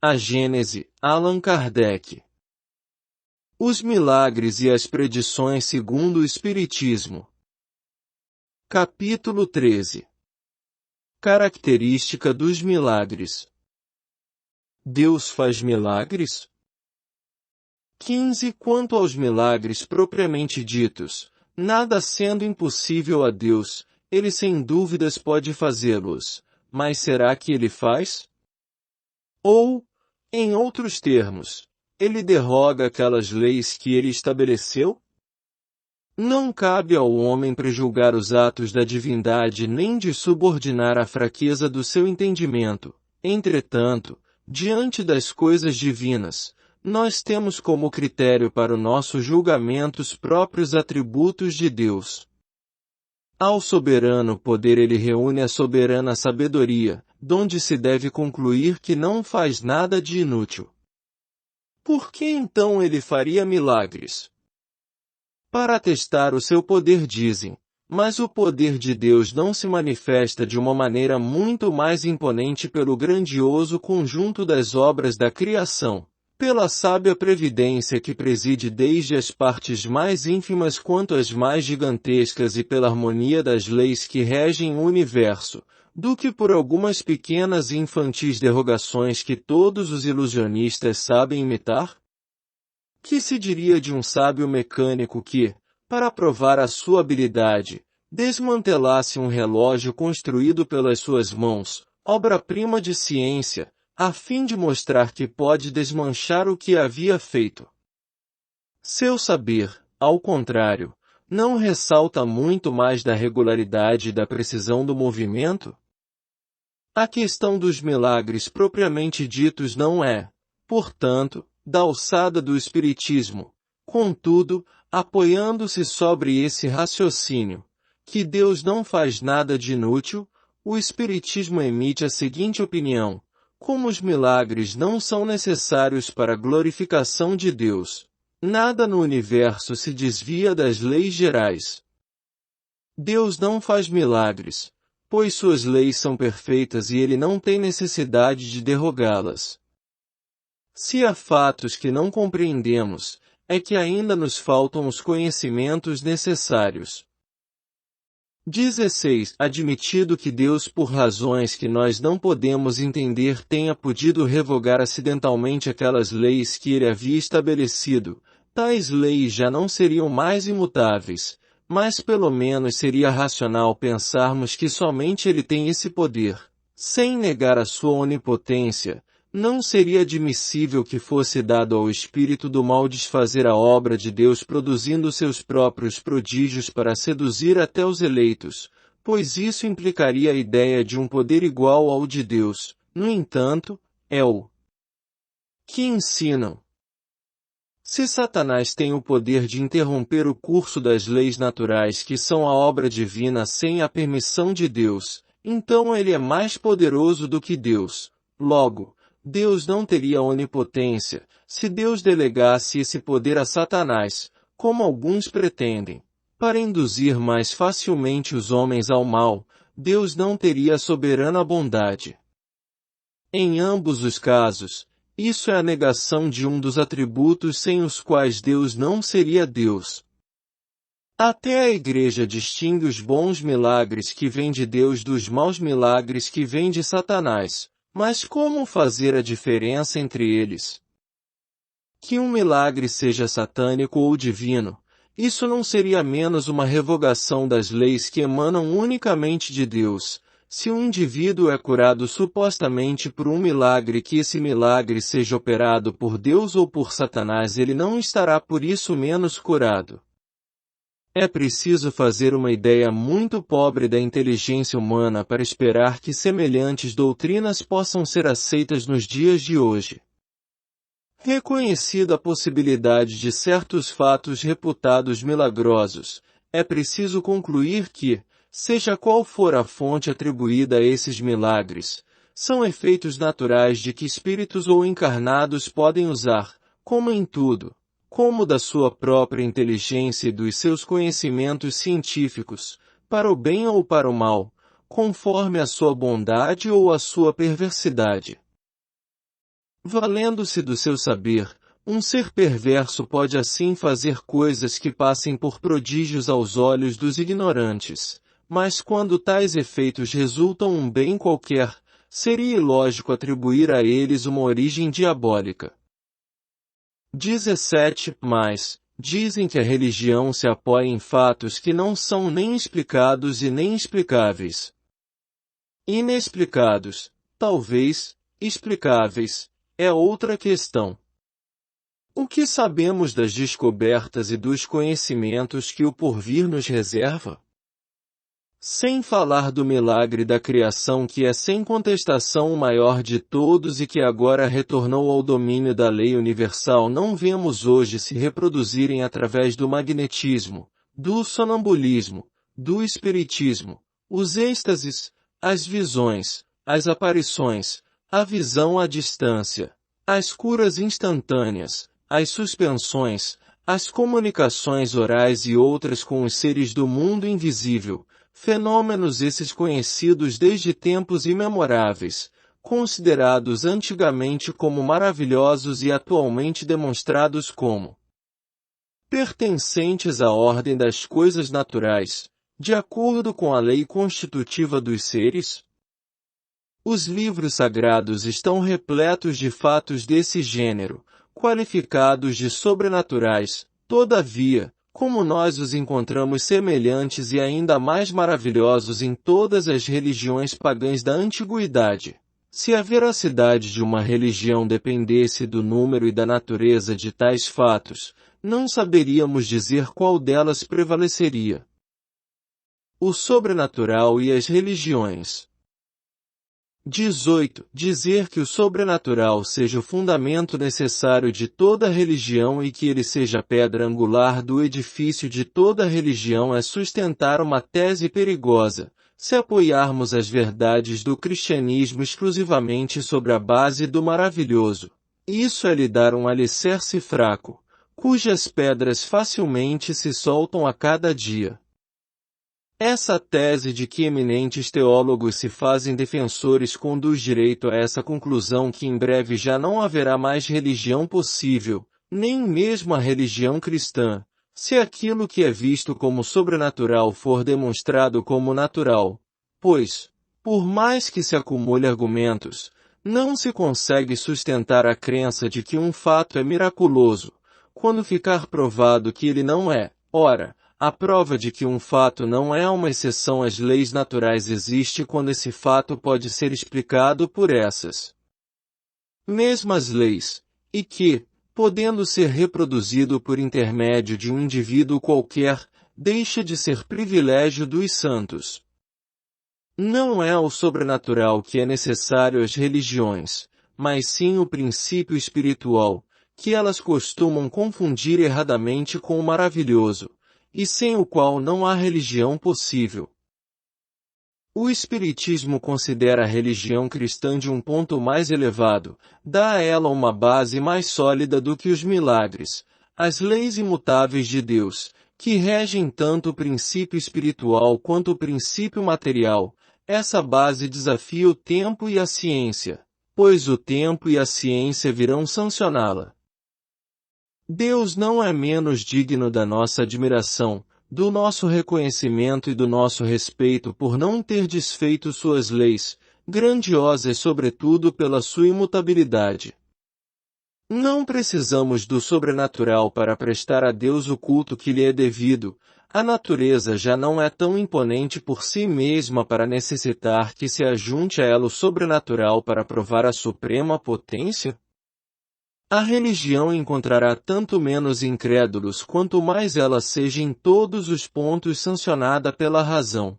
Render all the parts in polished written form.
A Gênese, Allan Kardec. Os milagres e as predições segundo o Espiritismo. Capítulo 13. Característica dos milagres. Deus faz milagres? 15. Quanto aos milagres propriamente ditos, nada sendo impossível a Deus, Ele sem dúvidas pode fazê-los, mas será que Ele faz? Ou, em outros termos, Ele derroga aquelas leis que Ele estabeleceu? Não cabe ao homem prejulgar os atos da divindade nem de subordinar a fraqueza do seu entendimento. Entretanto, diante das coisas divinas, nós temos como critério para o nosso julgamento os próprios atributos de Deus. Ao soberano poder ele reúne a soberana sabedoria, donde se deve concluir que não faz nada de inútil. Por que então ele faria milagres? Para atestar o seu poder dizem, mas o poder de Deus não se manifesta de uma maneira muito mais imponente pelo grandioso conjunto das obras da criação, pela sábia previdência que preside desde as partes mais ínfimas quanto as mais gigantescas e pela harmonia das leis que regem o universo, do que por algumas pequenas e infantis derrogações que todos os ilusionistas sabem imitar? Que se diria de um sábio mecânico que, para provar a sua habilidade, desmantelasse um relógio construído pelas suas mãos, obra-prima de ciência, a fim de mostrar que pode desmanchar o que havia feito? Seu saber, ao contrário, não ressalta muito mais da regularidade e da precisão do movimento? A questão dos milagres propriamente ditos não é, portanto, da alçada do Espiritismo. Contudo, apoiando-se sobre esse raciocínio, que Deus não faz nada de inútil, o Espiritismo emite a seguinte opinião: como os milagres não são necessários para a glorificação de Deus, nada no universo se desvia das leis gerais. Deus não faz milagres, pois suas leis são perfeitas e ele não tem necessidade de derrogá-las. Se há fatos que não compreendemos, é que ainda nos faltam os conhecimentos necessários. 16. Admitido que Deus, por razões que nós não podemos entender, tenha podido revogar acidentalmente aquelas leis que ele havia estabelecido, tais leis já não seriam mais imutáveis, mas pelo menos seria racional pensarmos que somente ele tem esse poder. Sem negar a sua onipotência, não seria admissível que fosse dado ao espírito do mal desfazer a obra de Deus produzindo seus próprios prodígios para seduzir até os eleitos, pois isso implicaria a ideia de um poder igual ao de Deus. No entanto, é o que ensinam. Se Satanás tem o poder de interromper o curso das leis naturais que são a obra divina sem a permissão de Deus, então ele é mais poderoso do que Deus. Logo, Deus não teria onipotência, se Deus delegasse esse poder a Satanás, como alguns pretendem. Para induzir mais facilmente os homens ao mal, Deus não teria a soberana bondade. Em ambos os casos, isso é a negação de um dos atributos sem os quais Deus não seria Deus. Até a Igreja distingue os bons milagres que vêm de Deus dos maus milagres que vêm de Satanás. Mas como fazer a diferença entre eles? Que um milagre seja satânico ou divino, isso não seria menos uma revogação das leis que emanam unicamente de Deus. Se um indivíduo é curado supostamente por um milagre, que esse milagre seja operado por Deus ou por Satanás, ele não estará por isso menos curado. É preciso fazer uma ideia muito pobre da inteligência humana para esperar que semelhantes doutrinas possam ser aceitas nos dias de hoje. Reconhecida a possibilidade de certos fatos reputados milagrosos, é preciso concluir que, seja qual for a fonte atribuída a esses milagres, são efeitos naturais de que espíritos ou encarnados podem usar, como em tudo, como da sua própria inteligência e dos seus conhecimentos científicos, para o bem ou para o mal, conforme a sua bondade ou a sua perversidade. Valendo-se do seu saber, um ser perverso pode assim fazer coisas que passem por prodígios aos olhos dos ignorantes, mas quando tais efeitos resultam um bem qualquer, seria ilógico atribuir a eles uma origem diabólica. 17. Mas, dizem que a religião se apoia em fatos que não são nem explicados e nem explicáveis. Inexplicados, talvez, explicáveis, é outra questão. O que sabemos das descobertas e dos conhecimentos que o porvir nos reserva? Sem falar do milagre da criação que é sem contestação o maior de todos e que agora retornou ao domínio da lei universal, não vemos hoje se reproduzirem através do magnetismo, do sonambulismo, do espiritismo, os êxtases, as visões, as aparições, a visão à distância, as curas instantâneas, as suspensões, as comunicações orais e outras com os seres do mundo invisível, fenômenos esses conhecidos desde tempos imemoráveis, considerados antigamente como maravilhosos e atualmente demonstrados como pertencentes à ordem das coisas naturais, de acordo com a lei constitutiva dos seres? Os livros sagrados estão repletos de fatos desse gênero, qualificados de sobrenaturais. Todavia, como nós os encontramos semelhantes e ainda mais maravilhosos em todas as religiões pagãs da antiguidade. Se a veracidade de uma religião dependesse do número e da natureza de tais fatos, não saberíamos dizer qual delas prevaleceria. O sobrenatural e as religiões. 18. Dizer que o sobrenatural seja o fundamento necessário de toda religião e que ele seja a pedra angular do edifício de toda religião é sustentar uma tese perigosa, se apoiarmos as verdades do cristianismo exclusivamente sobre a base do maravilhoso. Isso é lhe dar um alicerce fraco, cujas pedras facilmente se soltam a cada dia. Essa tese de que eminentes teólogos se fazem defensores conduz direito a essa conclusão que em breve já não haverá mais religião possível, nem mesmo a religião cristã, se aquilo que é visto como sobrenatural for demonstrado como natural. Pois, por mais que se acumule argumentos, não se consegue sustentar a crença de que um fato é miraculoso, quando ficar provado que ele não é. Ora, a prova de que um fato não é uma exceção às leis naturais existe quando esse fato pode ser explicado por essas mesmas leis, e que, podendo ser reproduzido por intermédio de um indivíduo qualquer, deixa de ser privilégio dos santos. Não é o sobrenatural que é necessário às religiões, mas sim o princípio espiritual, que elas costumam confundir erradamente com o maravilhoso, e sem o qual não há religião possível. O Espiritismo considera a religião cristã de um ponto mais elevado, dá a ela uma base mais sólida do que os milagres, as leis imutáveis de Deus, que regem tanto o princípio espiritual quanto o princípio material. Essa base desafia o tempo e a ciência, pois o tempo e a ciência virão sancioná-la. Deus não é menos digno da nossa admiração, do nosso reconhecimento e do nosso respeito por não ter desfeito suas leis, grandiosas sobretudo pela sua imutabilidade. Não precisamos do sobrenatural para prestar a Deus o culto que lhe é devido. A natureza já não é tão imponente por si mesma para necessitar que se ajunte a ela o sobrenatural para provar a suprema potência? A religião encontrará tanto menos incrédulos quanto mais ela seja em todos os pontos sancionada pela razão.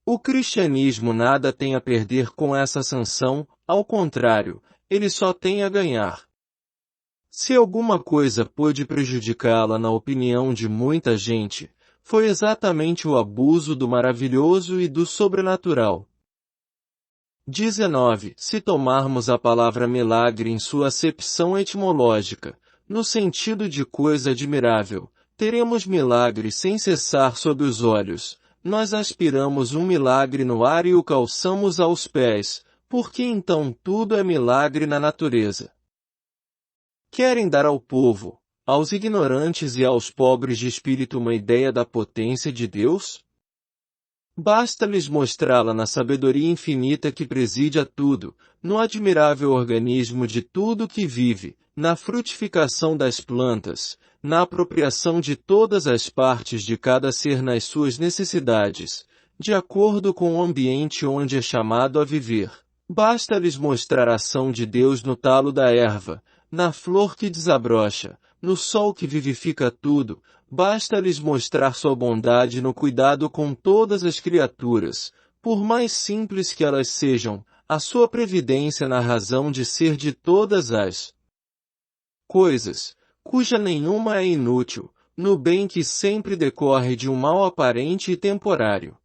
O cristianismo nada tem a perder com essa sanção, ao contrário, ele só tem a ganhar. Se alguma coisa pôde prejudicá-la na opinião de muita gente, foi exatamente o abuso do maravilhoso e do sobrenatural. 19. Se tomarmos a palavra milagre em sua acepção etimológica, no sentido de coisa admirável, teremos milagre sem cessar sob os olhos. Nós aspiramos um milagre no ar e o calçamos aos pés, porque então tudo é milagre na natureza. Querem dar ao povo, aos ignorantes e aos pobres de espírito uma ideia da potência de Deus? Basta-lhes mostrá-la na sabedoria infinita que preside a tudo, no admirável organismo de tudo que vive, na frutificação das plantas, na apropriação de todas as partes de cada ser nas suas necessidades, de acordo com o ambiente onde é chamado a viver. Basta-lhes mostrar a ação de Deus no talo da erva, na flor que desabrocha, no sol que vivifica tudo. Basta-lhes mostrar sua bondade no cuidado com todas as criaturas, por mais simples que elas sejam, a sua previdência na razão de ser de todas as coisas, cuja nenhuma é inútil, no bem que sempre decorre de um mal aparente e temporário.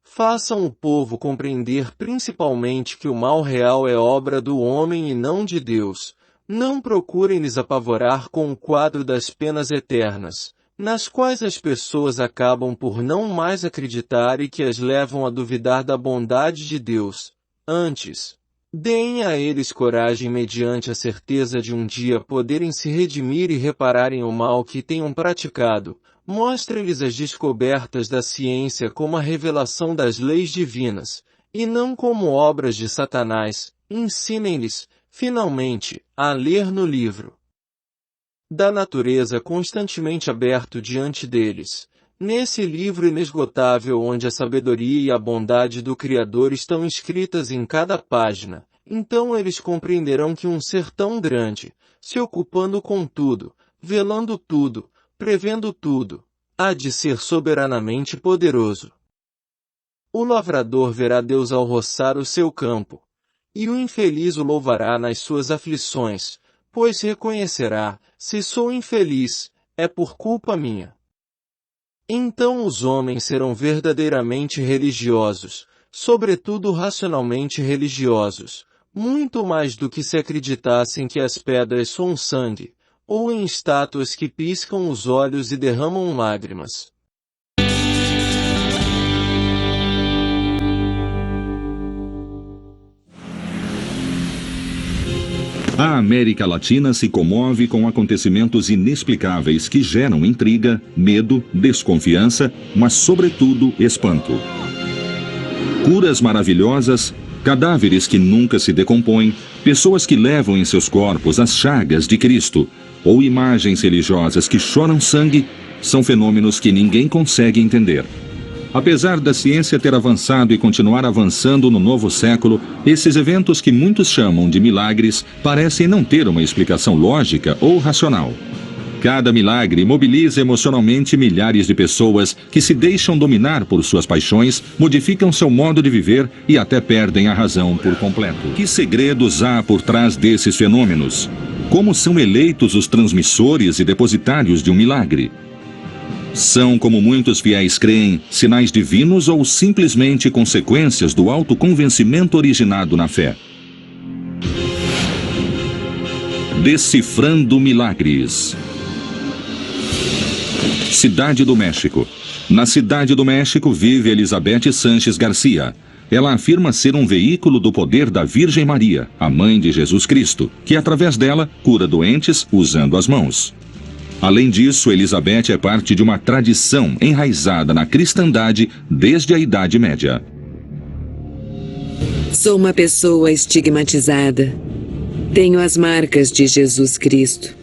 Façam o povo compreender principalmente que o mal real é obra do homem e não de Deus. Não procurem lhes apavorar com o quadro das penas eternas, nas quais as pessoas acabam por não mais acreditar e que as levam a duvidar da bondade de Deus. Antes, deem a eles coragem mediante a certeza de um dia poderem se redimir e repararem o mal que tenham praticado. Mostrem-lhes as descobertas da ciência como a revelação das leis divinas, e não como obras de Satanás. Ensinem-lhes, finalmente, a ler no livro da natureza constantemente aberto diante deles. Nesse livro inesgotável onde a sabedoria e a bondade do Criador estão escritas em cada página, então eles compreenderão que um ser tão grande, se ocupando com tudo, velando tudo, prevendo tudo, há de ser soberanamente poderoso. O lavrador verá Deus ao roçar o seu campo, e o infeliz o louvará nas suas aflições, pois reconhecerá, se sou infeliz, é por culpa minha. Então os homens serão verdadeiramente religiosos, sobretudo racionalmente religiosos, muito mais do que se acreditassem que as pedras são sangue, ou em estátuas que piscam os olhos e derramam lágrimas. A América Latina se comove com acontecimentos inexplicáveis que geram intriga, medo, desconfiança, mas sobretudo espanto. Curas maravilhosas, cadáveres que nunca se decompõem, pessoas que levam em seus corpos as chagas de Cristo, ou imagens religiosas que choram sangue, são fenômenos que ninguém consegue entender. Apesar da ciência ter avançado e continuar avançando no novo século, esses eventos que muitos chamam de milagres parecem não ter uma explicação lógica ou racional. Cada milagre mobiliza emocionalmente milhares de pessoas que se deixam dominar por suas paixões, modificam seu modo de viver e até perdem a razão por completo. Que segredos há por trás desses fenômenos? Como são eleitos os transmissores e depositários de um milagre? São, como muitos fiéis creem, sinais divinos ou simplesmente consequências do autoconvencimento originado na fé? Decifrando milagres. Cidade do México. Na Cidade do México vive Elizabeth Sánchez Garcia. Ela afirma ser um veículo do poder da Virgem Maria, a mãe de Jesus Cristo, que através dela cura doentes usando as mãos. Além disso, Elizabeth é parte de uma tradição enraizada na cristandade desde a Idade Média. Sou uma pessoa estigmatizada. Tenho as marcas de Jesus Cristo.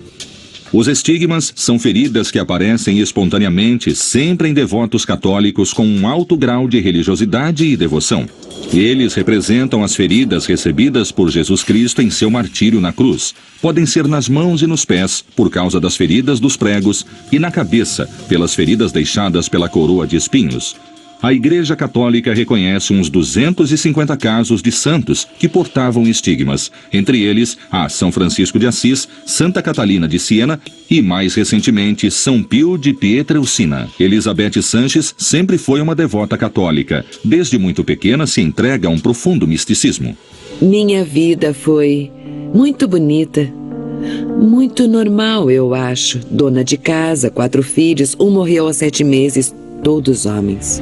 Os estigmas são feridas que aparecem espontaneamente sempre em devotos católicos com um alto grau de religiosidade e devoção. Eles representam as feridas recebidas por Jesus Cristo em seu martírio na cruz. Podem ser nas mãos e nos pés, por causa das feridas dos pregos, e na cabeça, pelas feridas deixadas pela coroa de espinhos. A Igreja Católica reconhece uns 250 casos de santos que portavam estigmas, entre eles a São Francisco de Assis, Santa Catalina de Siena e, mais recentemente, São Pio de Pietrelcina. Elizabeth Sánchez sempre foi uma devota católica. Desde muito pequena se entrega a um profundo misticismo. Minha vida foi muito bonita. Muito normal, eu acho. Dona de casa, 4 filhos, um morreu aos 7 meses, todos homens.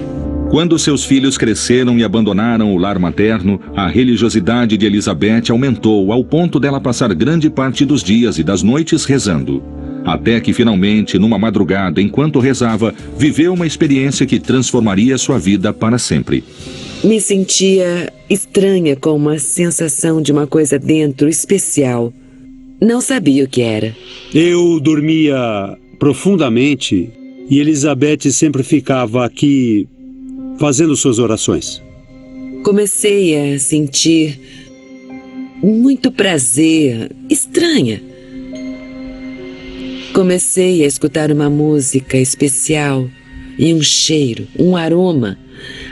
Quando seus filhos cresceram e abandonaram o lar materno, a religiosidade de Elizabeth aumentou ao ponto dela passar grande parte dos dias e das noites rezando. Até que finalmente, numa madrugada, enquanto rezava, viveu uma experiência que transformaria sua vida para sempre. Me sentia estranha, com uma sensação de uma coisa dentro especial. Não sabia o que era. Eu dormia profundamente e Elizabeth sempre ficava aqui fazendo suas orações. Comecei a sentir muito prazer, estranha. Comecei a escutar uma música especial e um cheiro, um aroma.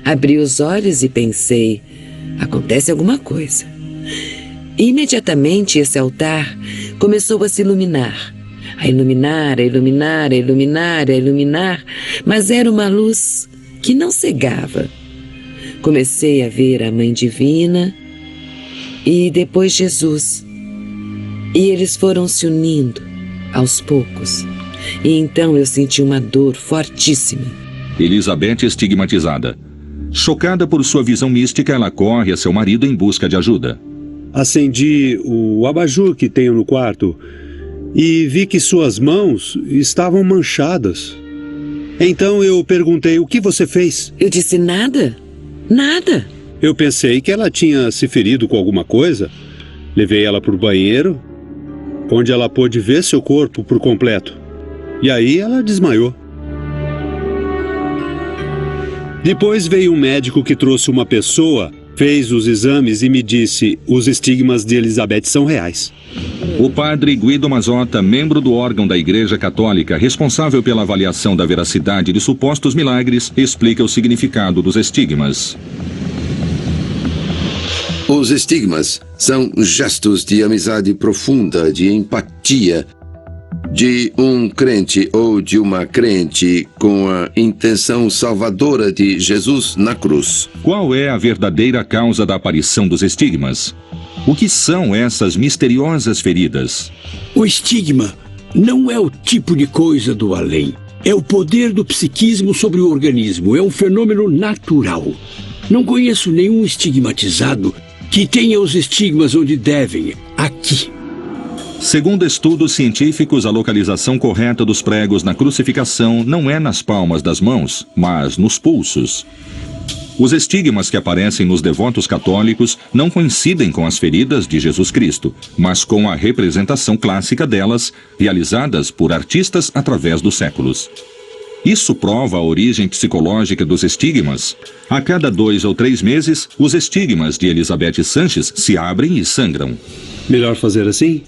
Abri os olhos e pensei, acontece alguma coisa. Imediatamente esse altar começou a se iluminar. A iluminar, a iluminar, a iluminar, a iluminar, mas era uma luz que não cegava. Comecei a ver a Mãe Divina e depois Jesus. E eles foram se unindo aos poucos. E então eu senti uma dor fortíssima. Elizabeth estigmatizada. Chocada por sua visão mística, ela corre a seu marido em busca de ajuda. Acendi o abajur que tenho no quarto e vi que suas mãos estavam manchadas. Então eu perguntei, o que você fez? Eu disse nada, nada. Eu pensei que ela tinha se ferido com alguma coisa. Levei ela para o banheiro, onde ela pôde ver seu corpo por completo. E aí ela desmaiou. Depois veio um médico que trouxe uma pessoa, fez os exames e me disse, os estigmas de Elizabeth são reais. O padre Guido Mazzotta, membro do órgão da Igreja Católica responsável pela avaliação da veracidade de supostos milagres, explica o significado dos estigmas. Os estigmas são gestos de amizade profunda, de empatia, de um crente ou de uma crente com a intenção salvadora de Jesus na cruz. Qual é a verdadeira causa da aparição dos estigmas? O que são essas misteriosas feridas? O estigma não é o tipo de coisa do além. É o poder do psiquismo sobre o organismo. É um fenômeno natural. Não conheço nenhum estigmatizado que tenha os estigmas onde devem, aqui. Segundo estudos científicos, a localização correta dos pregos na crucificação não é nas palmas das mãos, mas nos pulsos. Os estigmas que aparecem nos devotos católicos não coincidem com as feridas de Jesus Cristo, mas com a representação clássica delas, realizadas por artistas através dos séculos. Isso prova a origem psicológica dos estigmas. A cada 2 ou 3 meses, os estigmas de Elizabeth Sanches se abrem e sangram. Melhor fazer assim?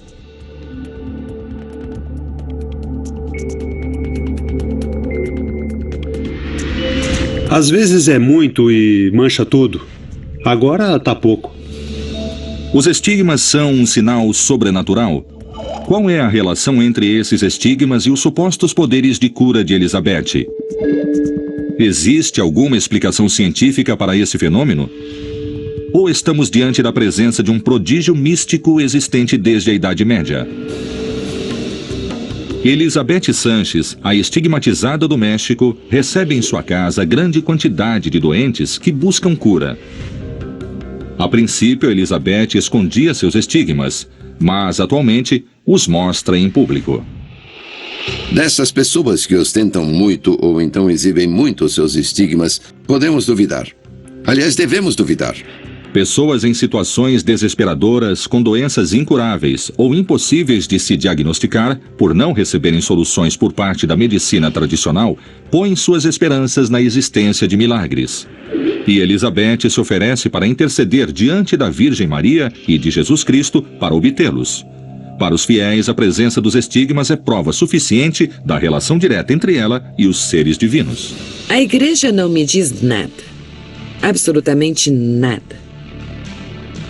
Às vezes é muito e mancha tudo. Agora tá pouco. Os estigmas são um sinal sobrenatural? Qual é a relação entre esses estigmas e os supostos poderes de cura de Elizabeth? Existe alguma explicação científica para esse fenômeno? Ou estamos diante da presença de um prodígio místico existente desde a Idade Média? Elizabeth Sanches, a estigmatizada do México, recebe em sua casa grande quantidade de doentes que buscam cura. A princípio, Elizabeth escondia seus estigmas, mas atualmente os mostra em público. Dessas pessoas que ostentam muito ou então exibem muito seus estigmas, podemos duvidar. Aliás, devemos duvidar. Pessoas em situações desesperadoras, com doenças incuráveis ou impossíveis de se diagnosticar, por não receberem soluções por parte da medicina tradicional, põem suas esperanças na existência de milagres. E Elizabeth se oferece para interceder diante da Virgem Maria e de Jesus Cristo para obtê-los. Para os fiéis, a presença dos estigmas é prova suficiente da relação direta entre ela e os seres divinos. A igreja não me diz nada. Absolutamente nada.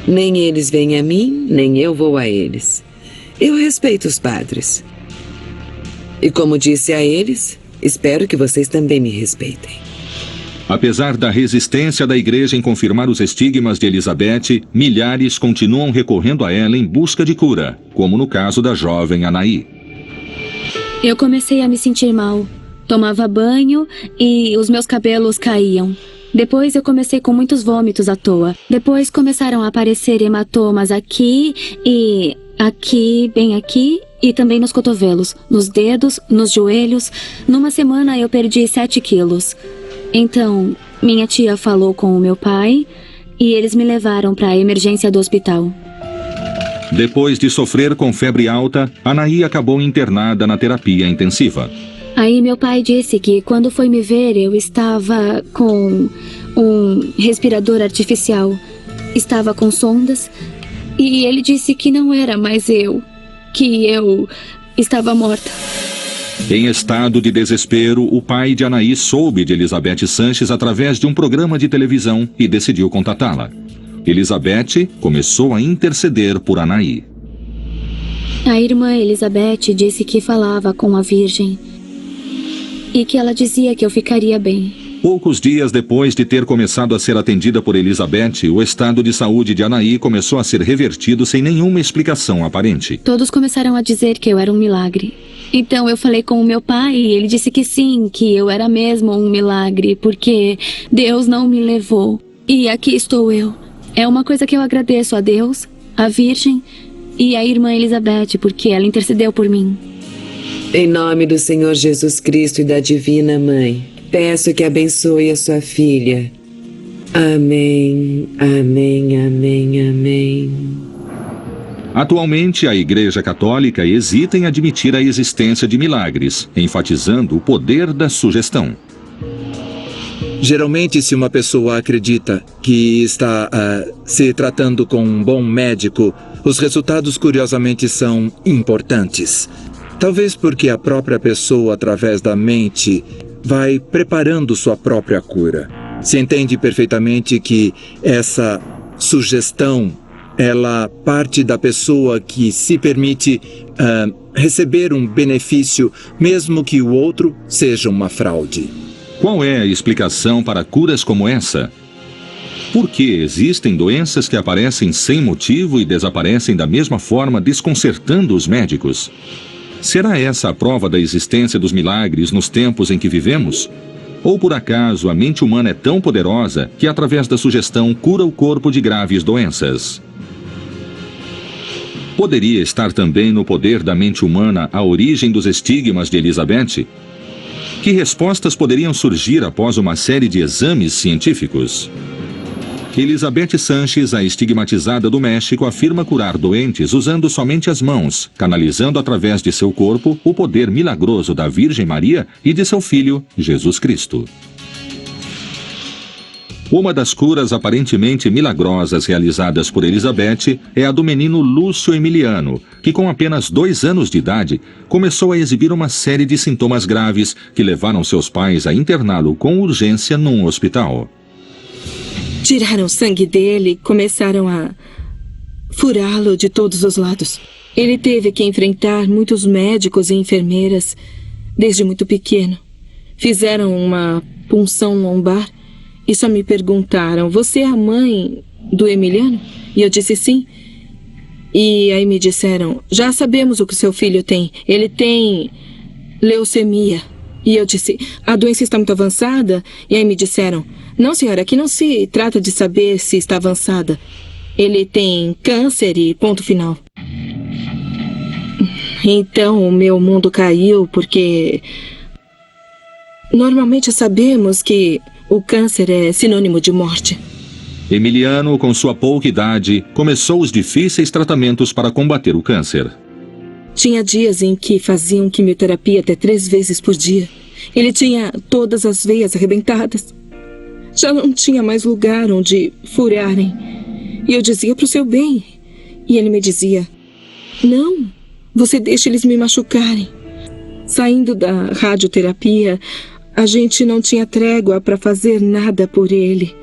Nem eles vêm a mim, nem eu vou a eles. Eu respeito os padres. E como disse a eles, espero que vocês também me respeitem. Apesar da resistência da igreja em confirmar os estigmas de Elizabeth, milhares continuam recorrendo a ela em busca de cura, como no caso da jovem Anaí. Eu comecei a me sentir mal. Tomava banho e os meus cabelos caíam. Depois eu comecei com muitos vômitos à toa. Depois começaram a aparecer hematomas aqui e aqui, bem aqui, e também nos cotovelos, nos dedos, nos joelhos. Numa semana eu perdi 7 quilos. Então, minha tia falou com o meu pai e eles me levaram para a emergência do hospital. Depois de sofrer com febre alta, Anaí acabou internada na terapia intensiva. Aí meu pai disse que quando foi me ver eu estava com um respirador artificial. Estava com sondas e ele disse que não era mais eu, que eu estava morta. Em estado de desespero, o pai de Anaí soube de Elizabeth Sanches através de um programa de televisão e decidiu contatá-la. Elizabeth começou a interceder por Anaí. A irmã Elizabeth disse que falava com a Virgem e que ela dizia que eu ficaria bem. Poucos dias depois de ter começado a ser atendida por Elizabeth, o estado de saúde de Anaí começou a ser revertido sem nenhuma explicação aparente. Todos começaram a dizer que eu era um milagre. Então eu falei com o meu pai e ele disse que sim, que eu era mesmo um milagre, porque Deus não me levou. E aqui estou eu. É uma coisa que eu agradeço a Deus, a Virgem e a irmã Elizabeth, porque ela intercedeu por mim. Em nome do Senhor Jesus Cristo e da Divina Mãe, peço que abençoe a sua filha. Amém, amém, amém, amém. Atualmente, a Igreja Católica hesita em admitir a existência de milagres, enfatizando o poder da sugestão. Geralmente, se uma pessoa acredita que está se tratando com um bom médico, os resultados curiosamente são importantes. Talvez porque a própria pessoa, através da mente, vai preparando sua própria cura. Se entende perfeitamente que essa sugestão, ela parte da pessoa que se permite receber um benefício, mesmo que o outro seja uma fraude. Qual é a explicação para curas como essa? Por que existem doenças que aparecem sem motivo e desaparecem da mesma forma, desconcertando os médicos? Será essa a prova da existência dos milagres nos tempos em que vivemos? Ou por acaso a mente humana é tão poderosa que através da sugestão cura o corpo de graves doenças? Poderia estar também no poder da mente humana a origem dos estigmas de Elizabeth? Que respostas poderiam surgir após uma série de exames científicos? Elizabeth Sanches, a estigmatizada do México, afirma curar doentes usando somente as mãos, canalizando através de seu corpo o poder milagroso da Virgem Maria e de seu filho, Jesus Cristo. Uma das curas aparentemente milagrosas realizadas por Elizabeth é a do menino Lúcio Emiliano, que com apenas 2 anos de idade começou a exibir uma série de sintomas graves que levaram seus pais a interná-lo com urgência num hospital. Tiraram o sangue dele e começaram a furá-lo de todos os lados. Ele teve que enfrentar muitos médicos e enfermeiras desde muito pequeno. Fizeram uma punção lombar e só me perguntaram: você é a mãe do Emiliano? E eu disse sim. E aí me disseram: já sabemos o que seu filho tem. Ele tem leucemia. E eu disse: a doença está muito avançada? E aí me disseram: não, senhora, aqui não se trata de saber se está avançada. Ele tem câncer e ponto final. Então o meu mundo caiu porque normalmente sabemos que o câncer é sinônimo de morte. Emiliano, com sua pouca idade, começou os difíceis tratamentos para combater o câncer. Tinha dias em que faziam quimioterapia até 3 vezes por dia. Ele tinha todas as veias arrebentadas. Já não tinha mais lugar onde furarem. E eu dizia: pro seu bem. E ele me dizia: não, você deixa eles me machucarem. Saindo da radioterapia, a gente não tinha trégua para fazer nada por ele.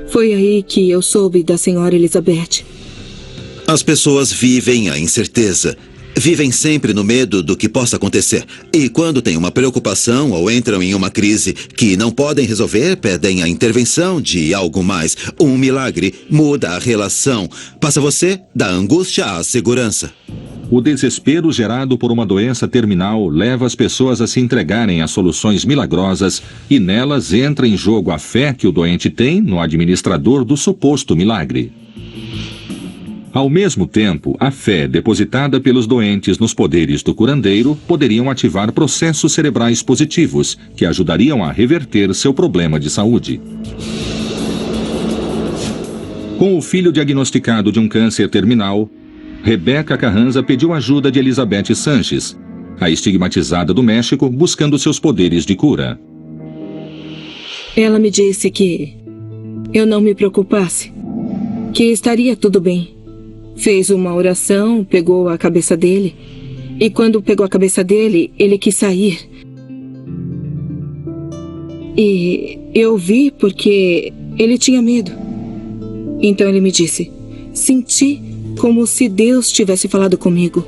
Foi aí que eu soube da senhora Elizabeth. As pessoas vivem a incerteza. Vivem sempre no medo do que possa acontecer. E quando têm uma preocupação ou entram em uma crise que não podem resolver, pedem a intervenção de algo mais. Um milagre muda a relação. Passa você da angústia à segurança. O desespero gerado por uma doença terminal leva as pessoas a se entregarem a soluções milagrosas e nelas entra em jogo a fé que o doente tem no administrador do suposto milagre. Ao mesmo tempo, a fé depositada pelos doentes nos poderes do curandeiro poderiam ativar processos cerebrais positivos que ajudariam a reverter seu problema de saúde. Com o filho diagnosticado de um câncer terminal, Rebeca Carranza pediu ajuda de Elizabeth Sanches, a estigmatizada do México, buscando seus poderes de cura. Ela me disse que eu não me preocupasse, que estaria tudo bem. Fez uma oração, pegou a cabeça dele, e quando pegou a cabeça dele, ele quis sair. E eu vi porque ele tinha medo. Então ele me disse, senti como se Deus tivesse falado comigo.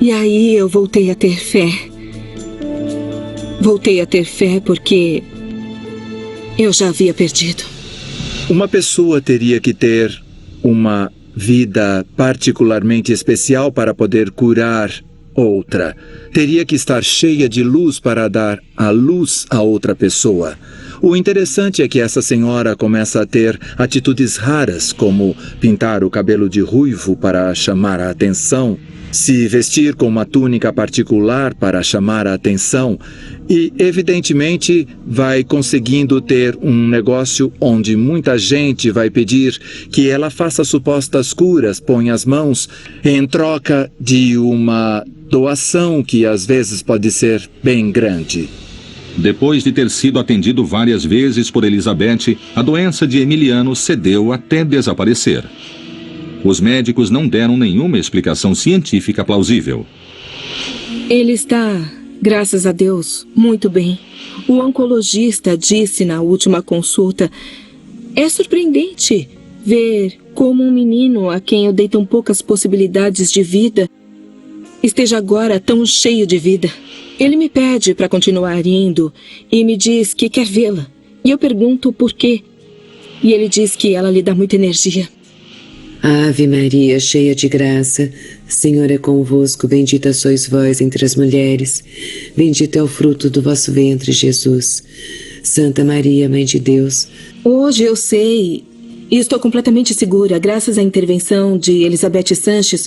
E aí eu voltei a ter fé. Voltei a ter fé porque eu já havia perdido. Uma pessoa teria que ter uma vida particularmente especial para poder curar outra. Teria que estar cheia de luz para dar a luz a outra pessoa. O interessante é que essa senhora começa a ter atitudes raras, como pintar o cabelo de ruivo para chamar a atenção, se vestir com uma túnica particular para chamar a atenção e, evidentemente, vai conseguindo ter um negócio onde muita gente vai pedir que ela faça supostas curas, ponha as mãos, em troca de uma doação que às vezes pode ser bem grande. Depois de ter sido atendido várias vezes por Elizabeth, a doença de Emiliano cedeu até desaparecer. Os médicos não deram nenhuma explicação científica plausível. Ele está, graças a Deus, muito bem. O oncologista disse na última consulta, é surpreendente ver como um menino a quem eu dei tão poucas possibilidades de vida esteja agora tão cheio de vida. Ele me pede para continuar indo e me diz que quer vê-la. E eu pergunto por quê. E ele diz que ela lhe dá muita energia. Ave Maria, cheia de graça, Senhor é convosco, bendita sois vós entre as mulheres, bendito é o fruto do vosso ventre, Jesus. Santa Maria, Mãe de Deus. Hoje eu sei, e estou completamente segura, graças à intervenção de Elizabeth Sanches,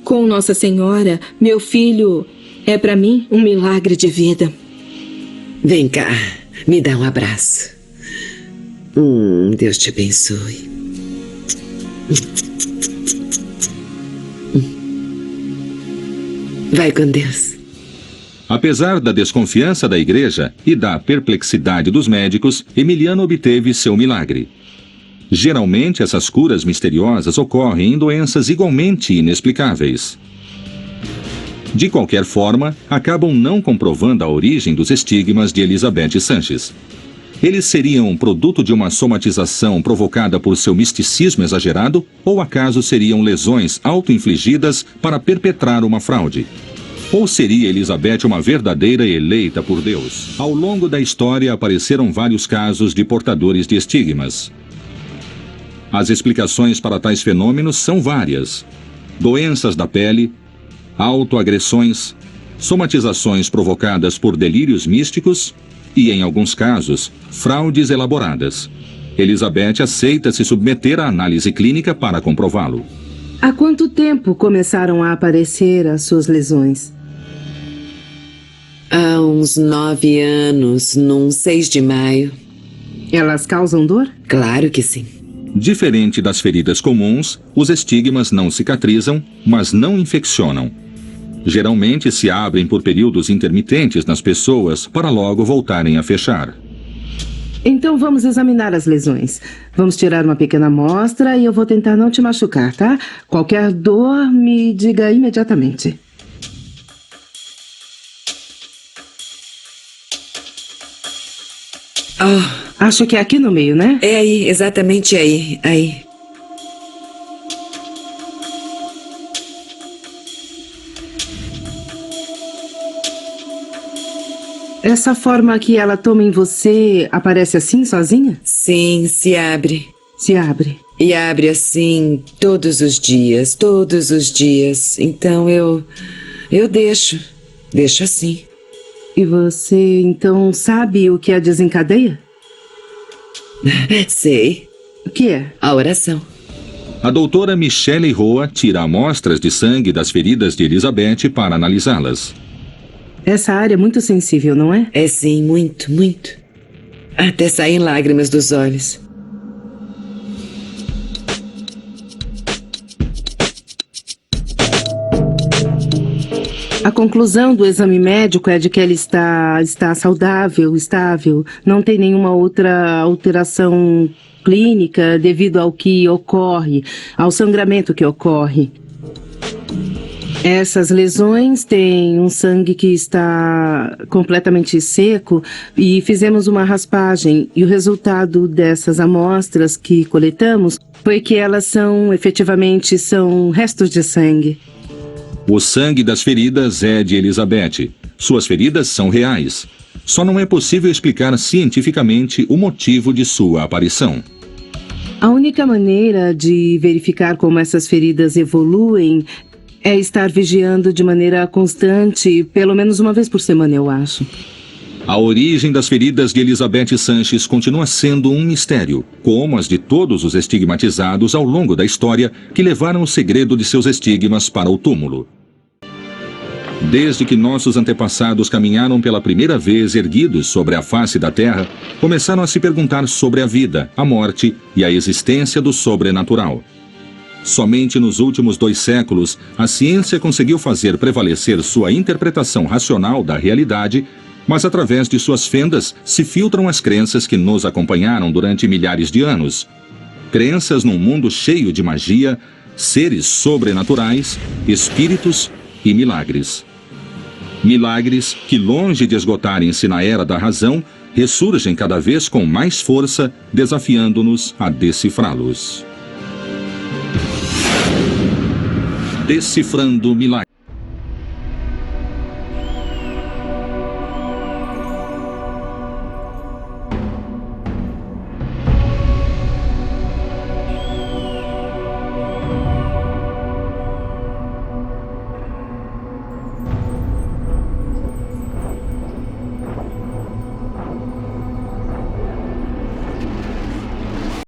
com Nossa Senhora, meu filho é para mim um milagre de vida. Vem cá, me dá um abraço. Deus te abençoe. Vai com Deus. Apesar da desconfiança da igreja e da perplexidade dos médicos, Emiliano obteve seu milagre. Geralmente, essas curas misteriosas ocorrem em doenças igualmente inexplicáveis. De qualquer forma, acabam não comprovando a origem dos estigmas de Elizabeth Sanches. Eles seriam produto de uma somatização provocada por seu misticismo exagerado ou acaso seriam lesões auto-infligidas para perpetrar uma fraude? Ou seria Elizabeth uma verdadeira eleita por Deus? Ao longo da história apareceram vários casos de portadores de estigmas. As explicações para tais fenômenos são várias: doenças da pele, autoagressões, somatizações provocadas por delírios místicos e, em alguns casos, fraudes elaboradas. Elizabeth aceita se submeter à análise clínica para comprová-lo. Há quanto tempo começaram a aparecer as suas lesões? Há uns 9 anos, num 6 de maio. Elas causam dor? Claro que sim. Diferente das feridas comuns, os estigmas não cicatrizam, mas não infeccionam. Geralmente se abrem por períodos intermitentes nas pessoas para logo voltarem a fechar. Então vamos examinar as lesões. Vamos tirar uma pequena amostra e eu vou tentar não te machucar, tá? Qualquer dor, me diga imediatamente. Acho que é aqui no meio, né? É aí, exatamente aí. Essa forma que ela toma em você aparece assim, sozinha? Sim, se abre. Se abre. E abre assim todos os dias, todos os dias. Então eu deixo assim. E você, então, sabe o que a desencadeia? Sei. O que é? A oração. A doutora Michelle Roa tira amostras de sangue das feridas de Elizabeth para analisá-las. Essa área é muito sensível, não é? É sim, muito, muito. Até saem lágrimas dos olhos. A conclusão do exame médico é de que ela está saudável, estável, não tem nenhuma outra alteração clínica devido ao que ocorre, ao sangramento que ocorre. Essas lesões têm um sangue que está completamente seco e fizemos uma raspagem e o resultado dessas amostras que coletamos foi que elas efetivamente são restos de sangue. O sangue das feridas é de Elizabeth. Suas feridas são reais. Só não é possível explicar cientificamente o motivo de sua aparição. A única maneira de verificar como essas feridas evoluem é estar vigiando de maneira constante, pelo menos uma vez por semana, eu acho. A origem das feridas de Elizabeth Sanches continua sendo um mistério, como as de todos os estigmatizados ao longo da história que levaram o segredo de seus estigmas para o túmulo. Desde que nossos antepassados caminharam pela primeira vez erguidos sobre a face da Terra, começaram a se perguntar sobre a vida, a morte e a existência do sobrenatural. Somente nos últimos 2 séculos, a ciência conseguiu fazer prevalecer sua interpretação racional da realidade, mas através de suas fendas se filtram as crenças que nos acompanharam durante milhares de anos. Crenças num mundo cheio de magia, seres sobrenaturais, espíritos e milagres. Milagres que, longe de esgotarem-se na era da razão, ressurgem cada vez com mais força, desafiando-nos a decifrá-los. Decifrando milagres.